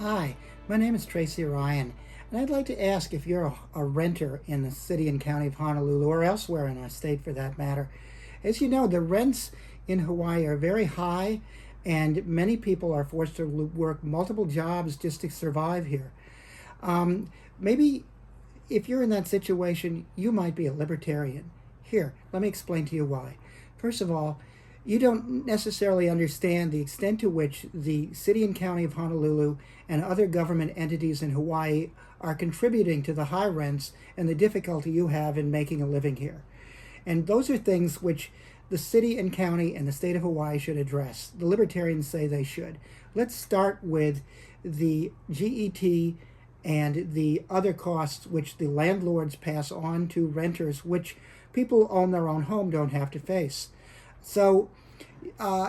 Hi, my name is Tracy Ryan, and I'd like to ask if you're a renter in the city and county of Honolulu, or elsewhere in our state for that matter. As you know, the rents in Hawaii are very high, and many people are forced to work multiple jobs just to survive here. Maybe if you're in that situation, you might be a libertarian. Here, let me explain to you why. First of all, you don't necessarily understand the extent to which the city and county of Honolulu and other government entities in Hawaii are contributing to the high rents and the difficulty you have in making a living here. And those are things which the city and county and the state of Hawaii should address. The libertarians say they should. Let's start with the GET and the other costs which the landlords pass on to renters, which people who own their own home don't have to face. So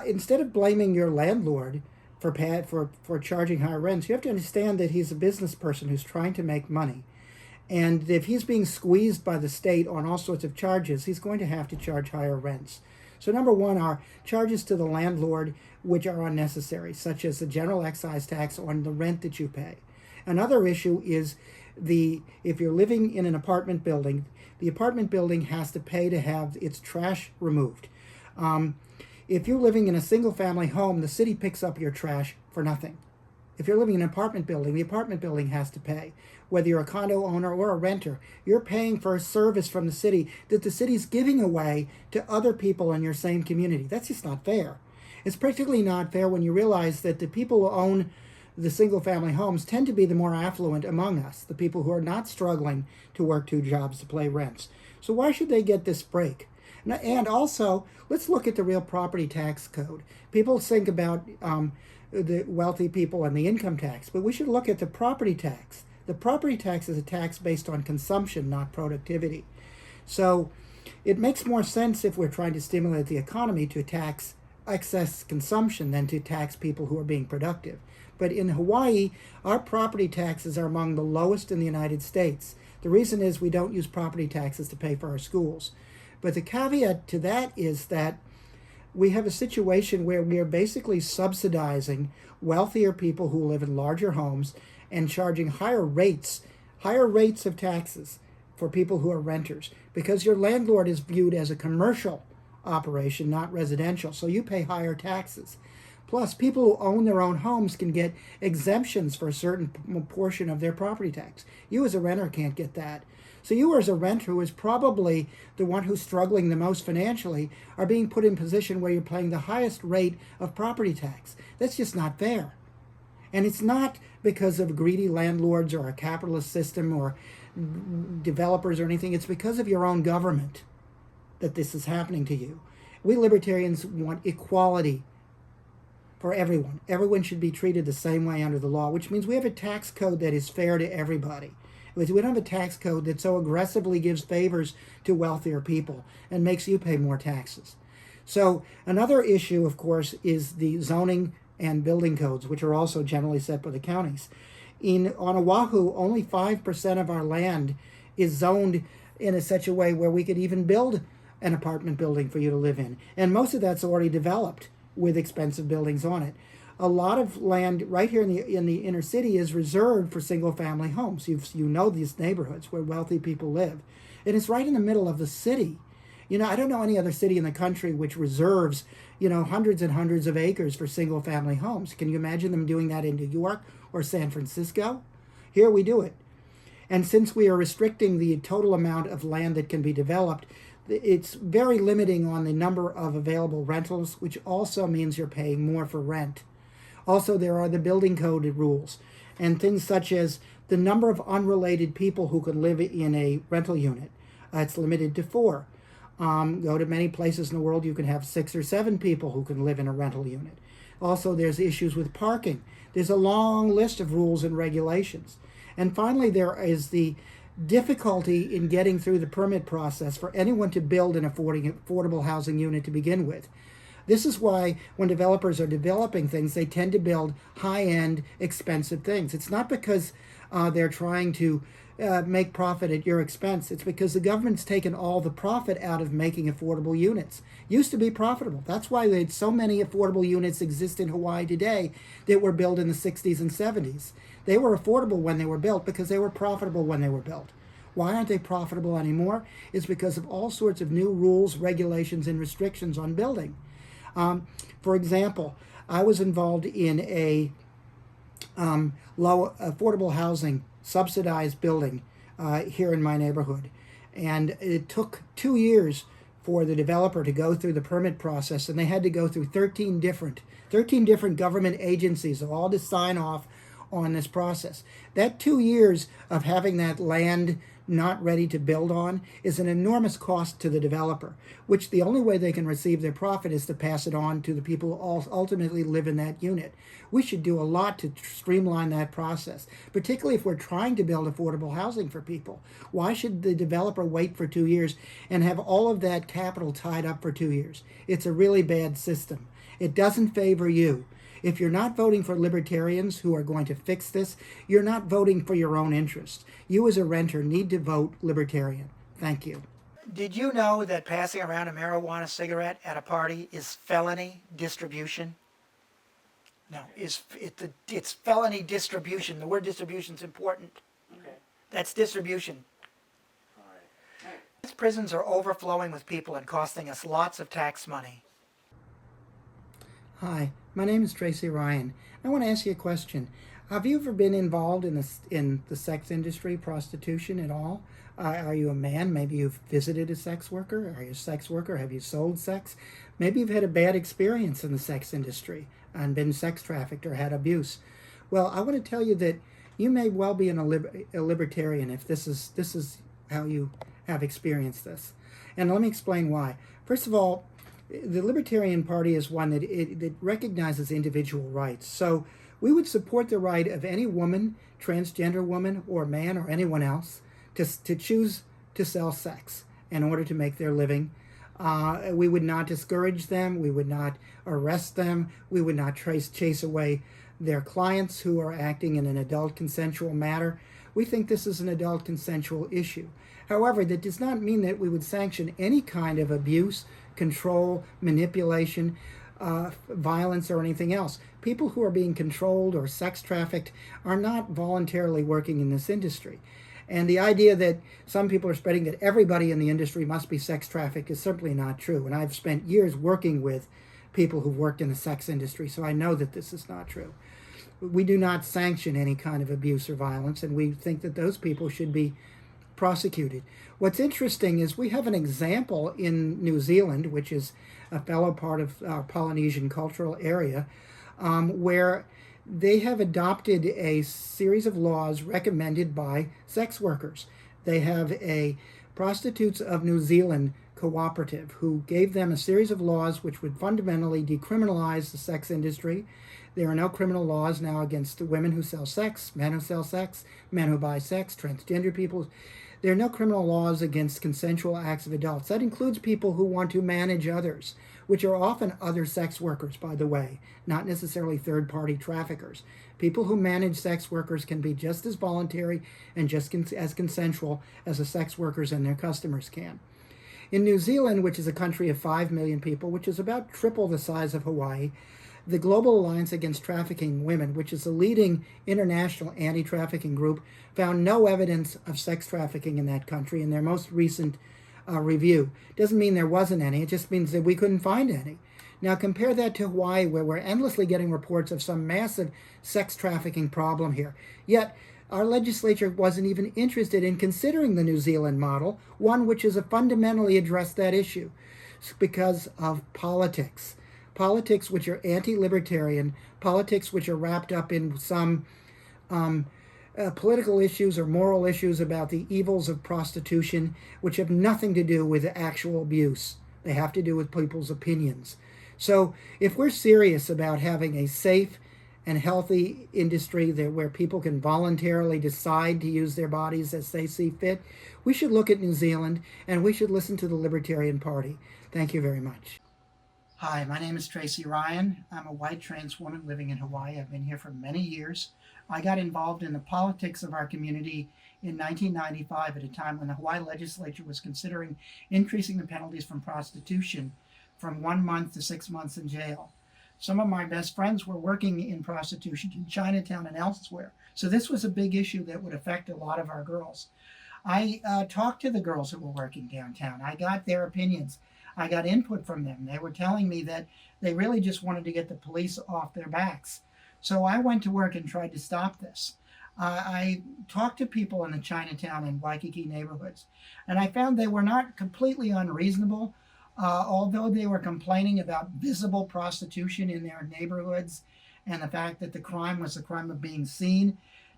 instead of blaming your landlord for charging higher rents, you have to understand that he's a business person who's trying to make money. And if he's being squeezed by the state on all sorts of charges, he's going to have to charge higher rents. So number one are charges to the landlord which are unnecessary, such as the general excise tax on the rent that you pay. Another issue is if you're living in an apartment building, the apartment building has to pay to have its trash removed. If you're living in a single-family home, the city picks up your trash for nothing. If you're living in an apartment building, the apartment building has to pay. Whether you're a condo owner or a renter, you're paying for a service from the city that the city's giving away to other people in your same community. That's just not fair. It's particularly not fair when you realize that the people who own the single-family homes tend to be the more affluent among us, the people who are not struggling to work two jobs to pay rents. So why should they get this break? And also, let's look at the real property tax code. People think about the wealthy people and the income tax, but we should look at the property tax. The property tax is a tax based on consumption, not productivity. So it makes more sense if we're trying to stimulate the economy to tax excess consumption than to tax people who are being productive. But in Hawaii, our property taxes are among the lowest in the United States. The reason is we don't use property taxes to pay for our schools. But the caveat to that is that we have a situation where we are basically subsidizing wealthier people who live in larger homes and charging higher rates of taxes for people who are renters, because your landlord is viewed as a commercial operation, not residential, so you pay higher taxes. Plus, people who own their own homes can get exemptions for a certain portion of their property tax. You as a renter can't get that. So you as a renter, who is probably the one who's struggling the most financially, are being put in a position where you're paying the highest rate of property tax. That's just not fair. And it's not because of greedy landlords or a capitalist system or developers or anything. It's because of your own government that this is happening to you. We libertarians want equality for everyone. Everyone should be treated the same way under the law, which means we have a tax code that is fair to everybody. We don't have a tax code that so aggressively gives favors to wealthier people and makes you pay more taxes. So another issue, of course, is the zoning and building codes, which are also generally set by the counties. On Oahu, only 5% of our land is zoned in such a way where we could even build an apartment building for you to live in. And most of that's already developed with expensive buildings on it. A lot of land right here in the inner city is reserved for single-family homes. You know these neighborhoods where wealthy people live. And it's right in the middle of the city. I don't know any other city in the country which reserves, hundreds and hundreds of acres for single-family homes. Can you imagine them doing that in New York or San Francisco? Here we do it. And since we are restricting the total amount of land that can be developed, it's very limiting on the number of available rentals, which also means you're paying more for rent. Also, there are the building code rules and things such as the number of unrelated people who can live in a rental unit. It's limited to 4. Go to many places in the world, you can have 6 or 7 people who can live in a rental unit. Also, there's issues with parking. There's a long list of rules and regulations. And finally, there is the difficulty in getting through the permit process for anyone to build an affordable housing unit to begin with. This is why when developers are developing things, they tend to build high-end, expensive things. It's not because they're trying to make profit at your expense. It's because the government's taken all the profit out of making affordable units. Used to be profitable. That's why so many affordable units exist in Hawaii today that were built in the 60s and 70s. They were affordable when they were built because they were profitable when they were built. Why aren't they profitable anymore? It's because of all sorts of new rules, regulations, and restrictions on building. For example, I was involved in a low affordable housing subsidized building here in my neighborhood. And it took 2 years for the developer to go through the permit process, and they had to go through 13 different government agencies all to sign off on this process. That 2 years of having that land not ready to build on is an enormous cost to the developer, which the only way they can receive their profit is to pass it on to the people who ultimately live in that unit. We should do a lot to streamline that process, particularly if we're trying to build affordable housing for people. Why should the developer wait for 2 years and have all of that capital tied up for 2 years? It's a really bad system. It doesn't favor you. If you're not voting for libertarians who are going to fix this, you're not voting for your own interest. You as a renter need to vote libertarian. Thank you. Did you know that passing around a marijuana cigarette at a party is felony distribution? No, it's felony distribution. The word distribution is important. Okay. That's distribution. All right. These prisons are overflowing with people and costing us lots of tax money. Hi, my name is Tracy Ryan. I want to ask you a question. Have you ever been involved in the sex industry, prostitution at all? Are you a man? Maybe you've visited a sex worker. Are you a sex worker? Have you sold sex? Maybe you've had a bad experience in the sex industry and been sex trafficked or had abuse. Well, I want to tell you that you may well be a libertarian if this is how you have experienced this. And let me explain why. First of all, the Libertarian Party is one that recognizes individual rights. So we would support the right of any woman, transgender woman or man or anyone else to choose to sell sex in order to make their living. We would not discourage them. We would not arrest them. We would not chase away their clients who are acting in an adult consensual manner. We think this is an adult consensual issue. However, that does not mean that we would sanction any kind of abuse, control, manipulation, violence, or anything else. People who are being controlled or sex trafficked are not voluntarily working in this industry. And the idea that some people are spreading that everybody in the industry must be sex trafficked is simply not true. And I've spent years working with people who've worked in the sex industry, so I know that this is not true. We do not sanction any kind of abuse or violence, and we think that those people should be prosecuted. What's interesting is we have an example in New Zealand, which is a fellow part of our Polynesian cultural area, where they have adopted a series of laws recommended by sex workers. They have a Prostitutes of New Zealand cooperative who gave them a series of laws which would fundamentally decriminalize the sex industry. There are no criminal laws now against women who sell sex, men who sell sex, men who buy sex, transgender people. There are no criminal laws against consensual acts of adults. That includes people who want to manage others, which are often other sex workers, by the way, not necessarily third-party traffickers. People who manage sex workers can be just as voluntary and just as consensual as the sex workers and their customers can. In New Zealand, which is a country of 5 million people, which is about triple the size of Hawaii, the Global Alliance Against Trafficking Women, which is a leading international anti-trafficking group, found no evidence of sex trafficking in that country in their most recent review. Doesn't mean there wasn't any, it just means that we couldn't find any. Now compare that to Hawaii, where we're endlessly getting reports of some massive sex trafficking problem here. Yet our legislature wasn't even interested in considering the New Zealand model, one which has fundamentally addressed that issue. It's because of politics. Politics which are anti-libertarian, politics which are wrapped up in some political issues or moral issues about the evils of prostitution, which have nothing to do with actual abuse. They have to do with people's opinions. So if we're serious about having a safe and healthy industry where people can voluntarily decide to use their bodies as they see fit, we should look at New Zealand and we should listen to the Libertarian Party. Thank you very much. Hi, my name is Tracy Ryan. I'm a white trans woman living in Hawaii. I've been here for many years. I got involved in the politics of our community in 1995 at a time when the Hawaii legislature was considering increasing the penalties from prostitution from 1 month to 6 months in jail. Some of my best friends were working in prostitution in Chinatown and elsewhere. So this was a big issue that would affect a lot of our girls. I talked to the girls who were working downtown. I got their opinions. I got input from them. They were telling me that they really just wanted to get the police off their backs. So I went to work and tried to stop this. I talked to people in the Chinatown and Waikiki neighborhoods, and I found they were not completely unreasonable, although they were complaining about visible prostitution in their neighborhoods and the fact that the crime was the crime of being seen.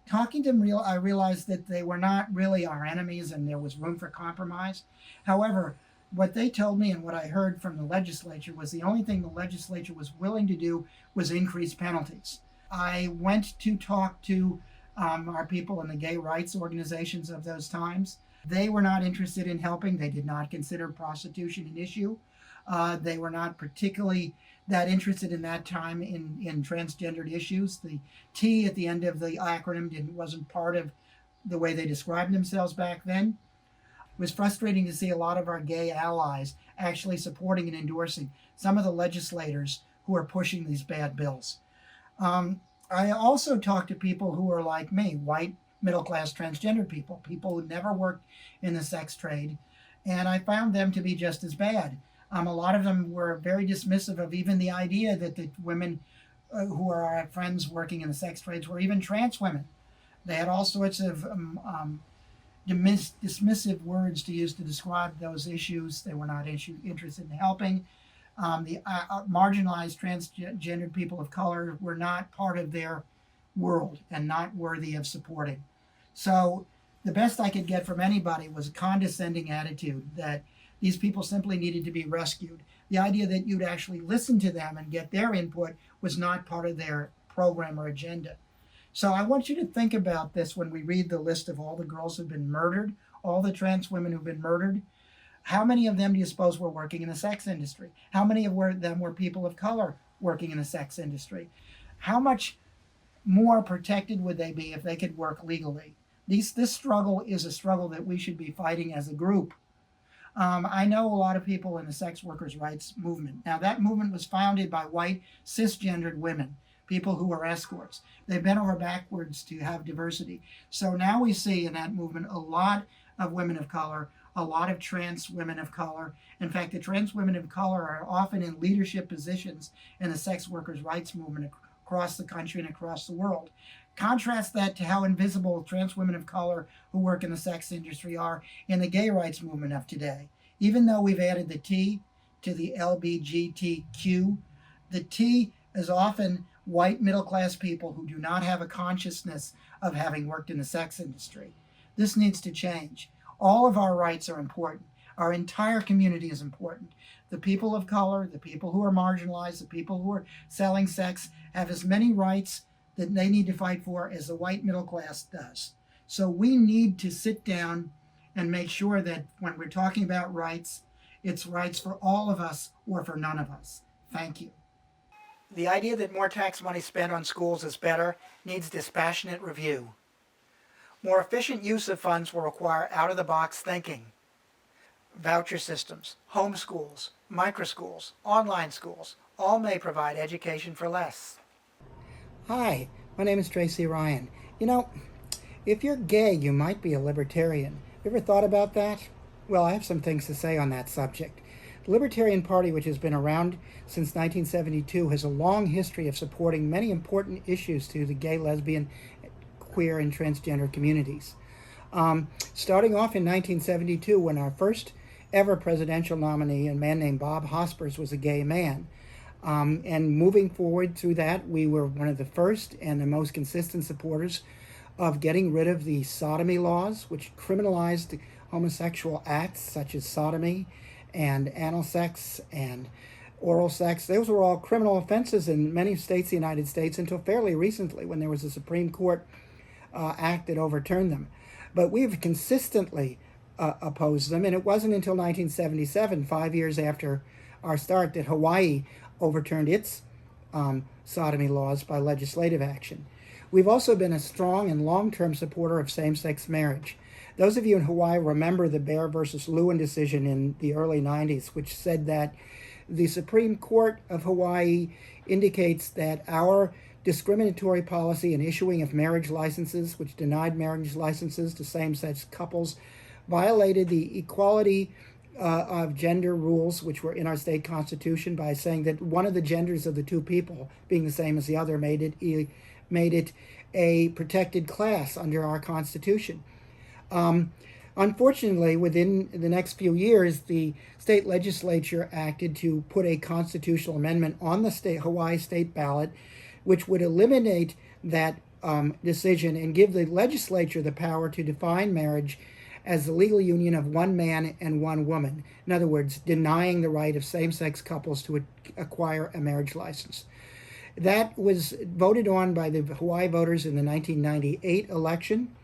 Talking to them, I realized that they were not really our enemies and there was room for compromise. However, what they told me and what I heard from the legislature was the only thing the legislature was willing to do was increase penalties. I went to talk to our people in the gay rights organizations of those times. They were not interested in helping. They did not consider prostitution an issue. They were not particularly that interested in that time in transgendered issues. The T at the end of the acronym wasn't part of the way they described themselves back then. It was frustrating to see a lot of our gay allies actually supporting and endorsing some of the legislators who are pushing these bad bills. I also talked to people who are like me, white, middle-class transgender people, people who never worked in the sex trade, and I found them to be just as bad. A lot of them were very dismissive of even the idea that the women who are our friends working in the sex trades were even trans women. They had all sorts of dismissive words to use to describe those issues. They were not interested in helping. The marginalized transgendered people of color were not part of their world and not worthy of supporting. So the best I could get from anybody was a condescending attitude that these people simply needed to be rescued. The idea that you'd actually listen to them and get their input was not part of their program or agenda. So I want you to think about this when we read the list of all the girls who've been murdered, all the trans women who've been murdered. How many of them do you suppose were working in the sex industry? How many of them were people of color working in the sex industry? How much more protected would they be if they could work legally? This struggle is a struggle that we should be fighting as a group. I know a lot of people in the sex workers' rights movement. Now, that movement was founded by white, cisgendered women, people who were escorts. They bent over backwards to have diversity. So now we see in that movement a lot of women of color, a lot of trans women of color. In fact, the trans women of color are often in leadership positions in the sex workers' rights movement across the country and across the world. Contrast that to how invisible trans women of color who work in the sex industry are in the gay rights movement of today. Even though we've added the T to the LGBTQ, the T is often white middle-class people who do not have a consciousness of having worked in the sex industry. This needs to change. All of our rights are important. Our entire community is important. The people of color, the people who are marginalized, the people who are selling sex have as many rights that they need to fight for as the white middle class does. So we need to sit down and make sure that when we're talking about rights, it's rights for all of us or for none of us. Thank you. The idea that more tax money spent on schools is better needs dispassionate review. More efficient use of funds will require out-of-the-box thinking. Voucher systems, homeschools, microschools, online schools, all may provide education for less. Hi, my name is Tracy Ryan. You know, if you're gay, you might be a libertarian. You ever thought about that? Well, I have some things to say on that subject. The Libertarian Party, which has been around since 1972, has a long history of supporting many important issues to the gay, lesbian, queer, and transgender communities. Starting off in 1972, when our first ever presidential nominee, a man named Bob Hospers, was a gay man. And moving forward through that, we were one of the first and the most consistent supporters of getting rid of the sodomy laws, which criminalized homosexual acts such as sodomy and anal sex and oral sex. Those were all criminal offenses in many states of the United States until fairly recently when there was a Supreme Court act that overturned them. But we've consistently opposed them, and it wasn't until 1977, 5 years after our start, that Hawaii overturned its sodomy laws by legislative action. We've also been a strong and long-term supporter of same-sex marriage. Those of you in Hawaii remember the Bear versus Lewin decision in the early 90s, which said that the Supreme Court of Hawaii indicates that our discriminatory policy in issuing of marriage licenses, which denied marriage licenses to same-sex couples, violated the equality of gender rules, which were in our state constitution, by saying that one of the genders of the two people being the same as the other made it a protected class under our constitution. Unfortunately, within the next few years, the state legislature acted to put a constitutional amendment on the Hawaii state ballot, which would eliminate that decision and give the legislature the power to define marriage as the legal union of one man and one woman. In other words, denying the right of same-sex couples to acquire a marriage license. That was voted on by the Hawaii voters in the 1998 election.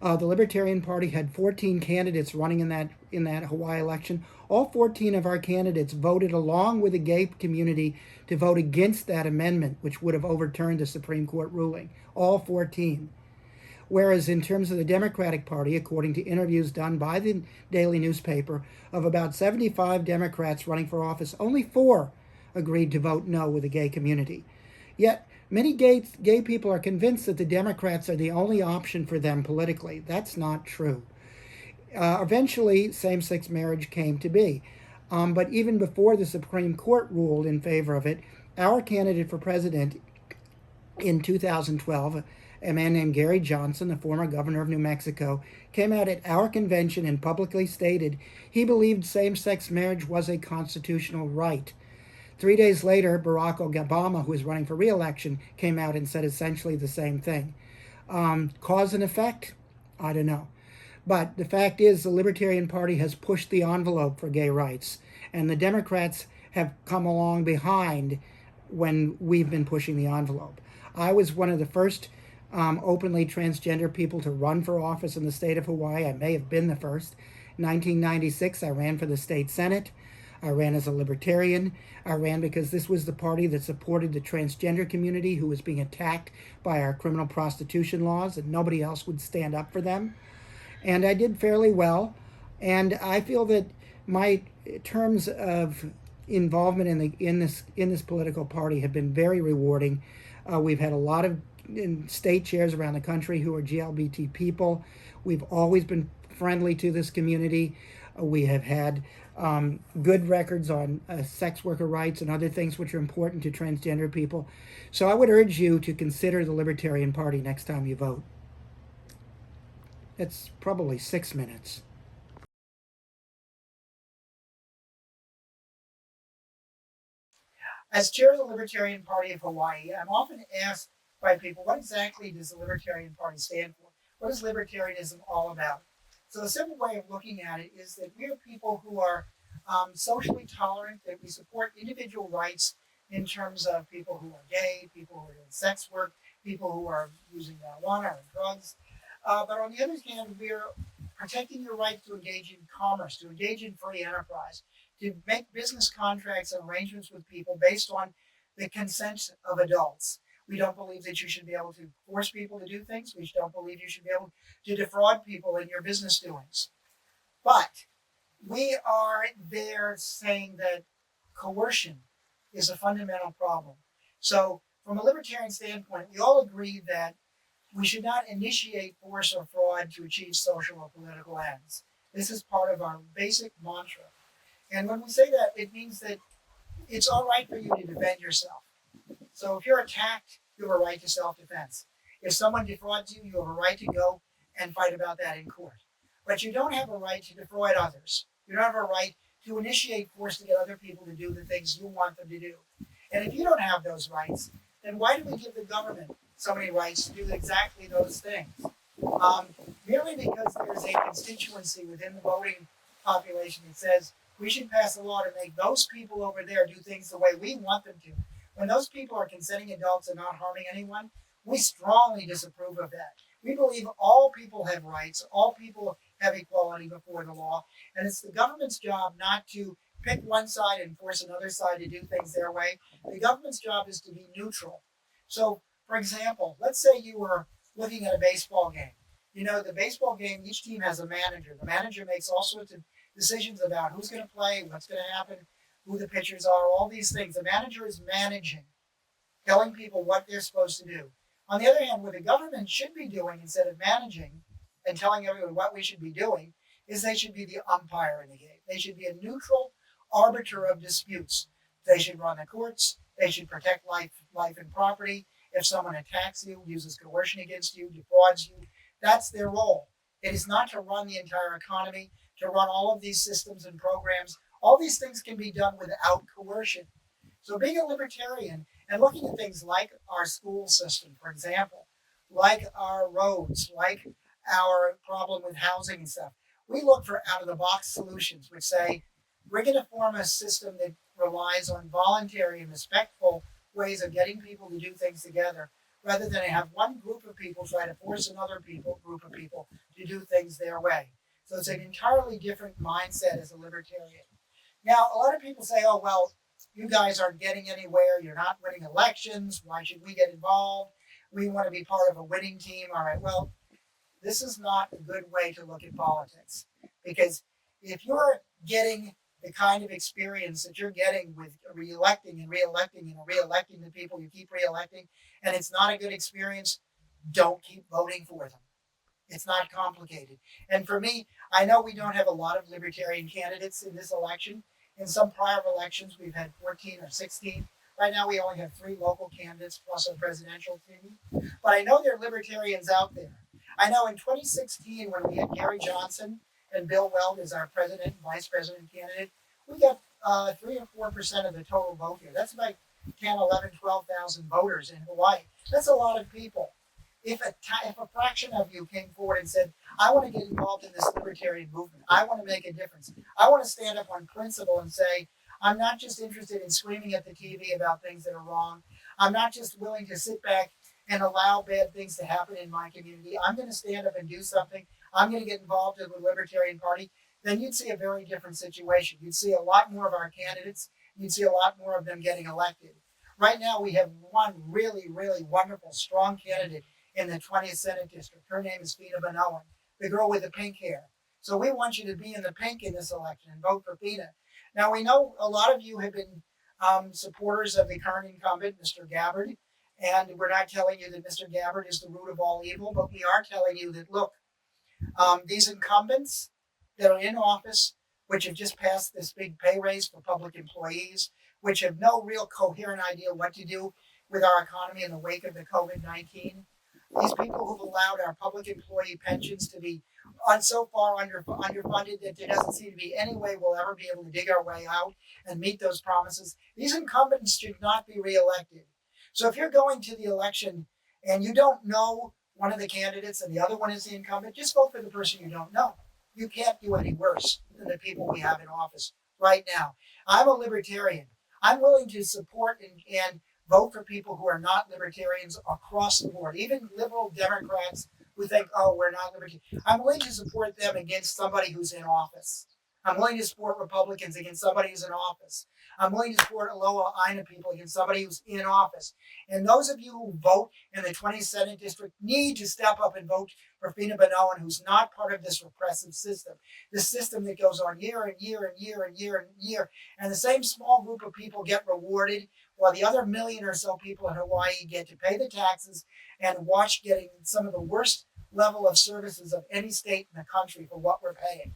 The Libertarian Party had 14 candidates running in that Hawaii election. All 14 of our candidates voted along with the gay community to vote against that amendment, which would have overturned the Supreme Court ruling. All 14. Whereas in terms of the Democratic Party, according to interviews done by the daily newspaper, of about 75 Democrats running for office, only 4 agreed to vote no with the gay community. Yet many gay people are convinced that the Democrats are the only option for them politically. That's not true. Eventually, same-sex marriage came to be. But even before the Supreme Court ruled in favor of it, our candidate for president in 2012, a man named Gary Johnson, the former governor of New Mexico, came out at our convention and publicly stated he believed same-sex marriage was a constitutional right. 3 days later, Barack Obama, who is running for re-election, came out and said essentially the same thing. Cause and effect? I don't know. But the fact is the Libertarian Party has pushed the envelope for gay rights, and the Democrats have come along behind when we've been pushing the envelope. I was one of the first openly transgender people to run for office in the state of Hawaii. I may have been the first. In 1996, I ran for the state Senate. I ran as a Libertarian. I ran because this was the party that supported the transgender community who was being attacked by our criminal prostitution laws, and nobody else would stand up for them. And I did fairly well. And I feel that my terms of involvement in this political party have been very rewarding. We've had a lot of state chairs around the country who are GLBT people. We've always been friendly to this community. We have had good records on sex worker rights and other things which are important to transgender people. So I would urge you to consider the Libertarian Party next time you vote. It's probably 6 minutes. As chair of the Libertarian Party of Hawaii, I'm often asked by people, what exactly does the Libertarian Party stand for? What is libertarianism all about? So the simple way of looking at it is that we are people who are socially tolerant, that we support individual rights in terms of people who are gay, people who are doing sex work, people who are using marijuana or drugs. But on the other hand, we're protecting your right to engage in commerce, to engage in free enterprise, to make business contracts and arrangements with people based on the consent of adults. We don't believe that you should be able to force people to do things. We don't believe you should be able to defraud people in your business doings. But we are there saying that coercion is a fundamental problem. So from a libertarian standpoint, we all agree that we should not initiate force or fraud to achieve social or political ends. This is part of our basic mantra. And when we say that, it means that it's all right for you to defend yourself. So if you're attacked, you have a right to self-defense. If someone defrauds you, you have a right to go and fight about that in court. But you don't have a right to defraud others. You don't have a right to initiate force to get other people to do the things you want them to do. And if you don't have those rights, then why do we give the government so many rights to do exactly those things? Merely because there's a constituency within the voting population that says we should pass a law to make those people over there do things the way we want them to. When those people are consenting adults and not harming anyone, we strongly disapprove of that. We believe all people have rights, all people have equality before the law, and it's the government's job not to pick one side and force another side to do things their way. The government's job is to be neutral. So For example, let's say you were looking at a baseball game. You know, the baseball game, each team has a manager. The manager makes all sorts of decisions about who's going to play, what's going to happen, who the pitchers are, all these things. The manager is managing, telling people what they're supposed to do. On the other hand, what the government should be doing instead of managing and telling everyone what we should be doing is they should be the umpire in the game. They should be a neutral arbiter of disputes. They should run the courts. They should protect life and property. If someone attacks you, uses coercion against you, defrauds you, that's their role. It is not to run the entire economy, to run all of these systems and programs. All these things can be done without coercion. So being a libertarian and looking at things like our school system, for example, like our roads, like our problem with housing and stuff, we look for out-of-the-box solutions, which say we're going to form a system that relies on voluntary and respectful ways of getting people to do things together, rather than have one group of people try to force another group of people to do things their way. So it's an entirely different mindset as a libertarian. Now, a lot of people say, oh, well, you guys aren't getting anywhere. You're not winning elections. Why should we get involved? We want to be part of a winning team. All right, well, this is not a good way to look at politics, because if you're getting the kind of experience that you're getting with reelecting and reelecting and reelecting the people you keep reelecting, and it's not a good experience, don't keep voting for them. It's not complicated. And for me, I know we don't have a lot of libertarian candidates in this election. In some prior elections, we've had 14 or 16. Right now, we only have 3 local candidates plus a presidential team. But I know there are libertarians out there. I know in 2016, when we had Gary Johnson and Bill Weld as our president and vice president candidate, we got 3 or 4% of the total vote here. That's about 10, 11, 12,000 voters in Hawaii. That's a lot of people. If a fraction of you came forward and said, I want to get involved in this libertarian movement, I want to make a difference, I want to stand up on principle and say, I'm not just interested in screaming at the TV about things that are wrong. I'm not just willing to sit back and allow bad things to happen in my community. I'm going to stand up and do something. I'm going to get involved in the Libertarian Party. Then you'd see a very different situation. You'd see a lot more of our candidates. You'd see a lot more of them getting elected. Right now, we have one really, really wonderful, strong candidate in the 20th Senate District. Her name is Fina Banoan, the girl with the pink hair. So we want you to be in the pink in this election and vote for Fina. Now, we know a lot of you have been supporters of the current incumbent, Mr. Gabbard, and we're not telling you that Mr. Gabbard is the root of all evil, but we are telling you that, look, these incumbents that are in office, which have just passed this big pay raise for public employees, which have no real coherent idea what to do with our economy in the wake of the COVID-19, these people who've allowed our public employee pensions to be so far underfunded that there doesn't seem to be any way we'll ever be able to dig our way out and meet those promises. These incumbents should not be reelected. So if you're going to the election and you don't know one of the candidates and the other one is the incumbent, just vote for the person you don't know. You can't do any worse than the people we have in office right now. I'm a libertarian. I'm willing to support and vote for people who are not libertarians across the board, even liberal Democrats who think, oh, we're not libertarian. I'm willing to support them against somebody who's in office. I'm willing to support Republicans against somebody who's in office. I'm willing to support Aloha Aina people against somebody who's in office. And those of you who vote in the 20th Senate District need to step up and vote for Fina Banoan, who's not part of this repressive system, this system that goes on year and year and year and year and year. And the same small group of people get rewarded while the other million or so people in Hawaii get to pay the taxes and watch getting some of the worst level of services of any state in the country for what we're paying.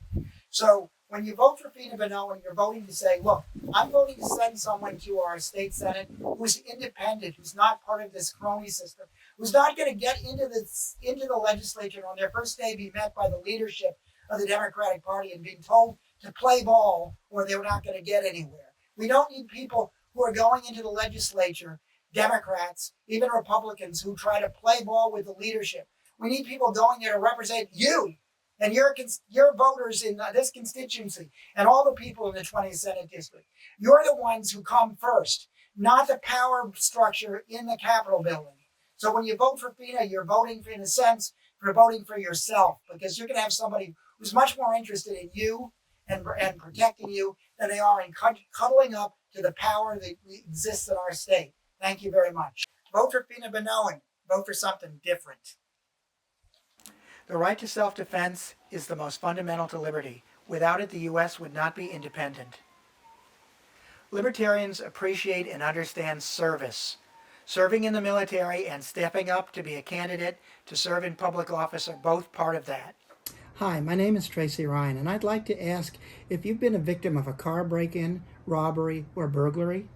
So when you vote for Fina Banoan, you're voting to say, look, I'm voting to send someone to our state senate who's independent, who's not part of this crony system, who's not going to get into the legislature on their first day be met by the leadership of the Democratic Party and being told to play ball or they're not going to get anywhere. We don't need people who are going into the legislature, Democrats, even Republicans, who try to play ball with the leadership. We need people going there to represent you and your voters in this constituency and all the people in the 20th Senate District. You're the ones who come first, not the power structure in the Capitol building. So when you vote for Fina, you're voting, in a sense, for voting for yourself, because you're going to have somebody who's much more interested in you and protecting you than they are in cuddling up to the power that exists in our state. Thank you very much. Vote for Fina Benowen. Vote for something different. The right to self-defense is the most fundamental to liberty. Without it, the U.S. would not be independent. Libertarians appreciate and understand service. Serving in the military and stepping up to be a candidate to serve in public office are both part of that. Hi, my name is Tracy Ryan, and I'd like to ask if you've been a victim of a car break-in, robbery, or burglary.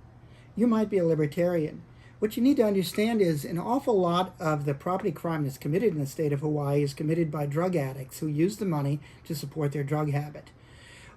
You might be a libertarian. What you need to understand is an awful lot of the property crime that's committed in the state of Hawaii is committed by drug addicts who use the money to support their drug habit.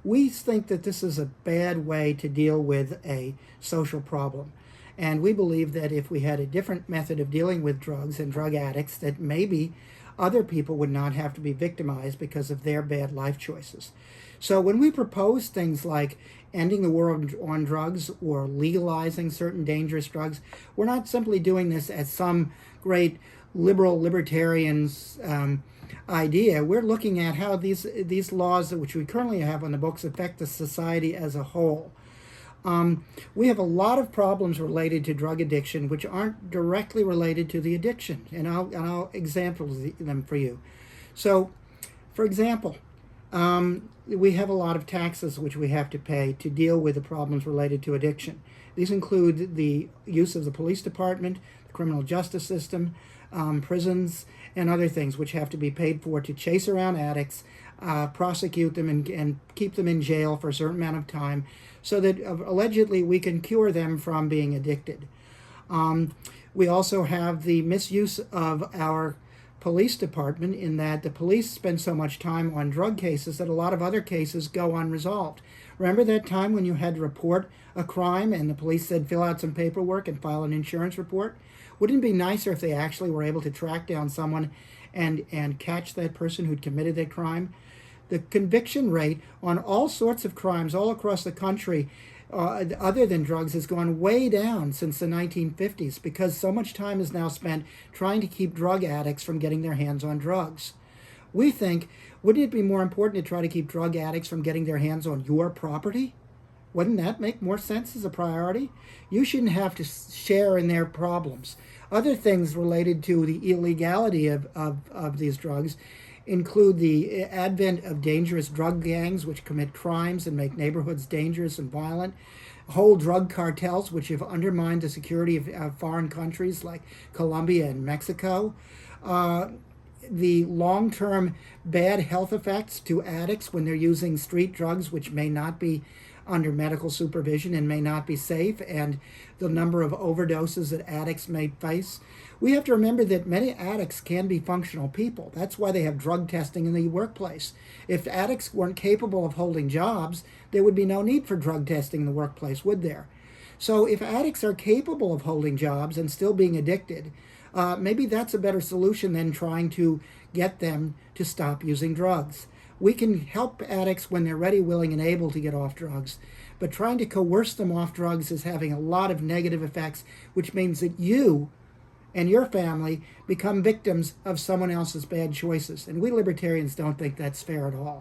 We think that this is a bad way to deal with a social problem. And we believe that if we had a different method of dealing with drugs and drug addicts, that maybe other people would not have to be victimized because of their bad life choices. So when we propose things like ending the war on drugs or legalizing certain dangerous drugs, we're not simply doing this as some great liberal libertarian's idea. We're looking at how these laws which we currently have on the books affect the society as a whole. We have a lot of problems related to drug addiction which aren't directly related to the addiction, and I'll example them for you. So, for example, we have a lot of taxes which we have to pay to deal with the problems related to addiction. These include the use of the police department, the criminal justice system, prisons, and other things which have to be paid for to chase around addicts, prosecute them, and keep them in jail for a certain amount of time so that allegedly we can cure them from being addicted. We also have the misuse of our police department in that the police spend so much time on drug cases that a lot of other cases go unresolved. Remember that time when you had to report a crime and the police said fill out some paperwork and file an insurance report? Wouldn't it be nicer if they actually were able to track down someone and catch that person who'd committed that crime? The conviction rate on all sorts of crimes all across the country other than drugs has gone way down since the 1950s because so much time is now spent trying to keep drug addicts from getting their hands on drugs. We think, wouldn't it be more important to try to keep drug addicts from getting their hands on your property? Wouldn't that make more sense as a priority? You shouldn't have to share in their problems. Other things related to the illegality of these drugs include the advent of dangerous drug gangs which commit crimes and make neighborhoods dangerous and violent, whole drug cartels which have undermined the security of foreign countries like Colombia and Mexico, the long-term bad health effects to addicts when they're using street drugs which may not be under medical supervision and may not be safe, and the number of overdoses that addicts may face. We have to remember that many addicts can be functional people. That's why they have drug testing in the workplace. If addicts weren't capable of holding jobs, there would be no need for drug testing in the workplace, would there? So if addicts are capable of holding jobs and still being addicted, maybe that's a better solution than trying to get them to stop using drugs. We can help addicts when they're ready, willing, and able to get off drugs, but trying to coerce them off drugs is having a lot of negative effects, which means that you and your family become victims of someone else's bad choices. And we libertarians don't think that's fair at all.